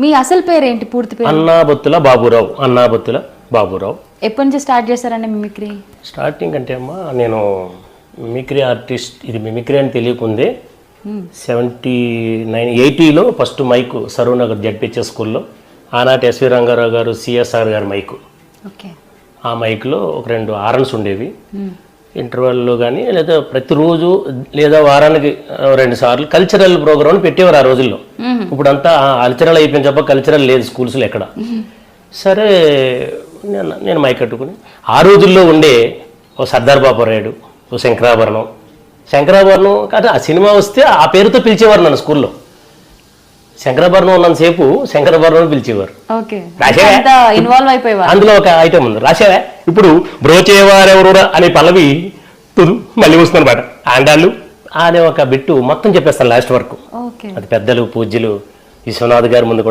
మీ అసలు పేరేంటి? పూర్తి పేరు? అన్నాబొత్తుల బాబురావు. అన్నాబొత్తుల బాబురావు. ఎప్పటి నుంచి స్టార్ట్ చేశారండి మిమిక్రీ? స్టార్టింగ్ అంటే అమ్మా నేను మిమిక్రీ ఆర్టిస్ట్, ఇది మిమిక్రీ అని తెలియకుంది 80లో ఫస్ట్ మైకు సరూనగర్ జడ్పిహెచ్ఎస్ స్కూల్లో ఆనాటి ఎస్వి రంగారావు గారు సిఎస్ఆర్ గారు మైకు. ఓకే. ఆ మైక్లో ఒక 2 హారన్స్ ఉండేవి. ఇంటర్వెల్లో కానీ లేదా ప్రతిరోజు లేదా వారానికి 2 సార్లు కల్చరల్ ప్రోగ్రామ్ పెట్టేవారు ఆ రోజుల్లో. ఇప్పుడంతా కల్చరల్ అయిపోయింది తప్ప కల్చరల్ లేదు స్కూల్స్లో ఎక్కడ. సరే నేను మైక్ కట్టుకుని ఆ రోజుల్లో ఉండే ఓ సర్దార్ బాపరాయుడు, ఓ శంకరాభరణం కాదు ఆ సినిమా వస్తే ఆ పేరుతో పిలిచేవారు నన్ను స్కూల్లో. శంకరాభరణం ఉన్నంతసేపు శంకరాభరణం పిలిచేవారు. అందులో ఒక ఐటమ్ ఉంది, రాసేవా ఇప్పుడు బ్రోచేవారెవరురా అనే పల్లవి మళ్ళీ వస్తుందన్నమాట. ఆండాళ్ళు అనే ఒక బిట్టు మొత్తం చెప్పేస్తాను లాస్ట్ వరకు. అది పెద్దలు పూజ్యులు విశ్వనాథ్ గారి ముందు కూడా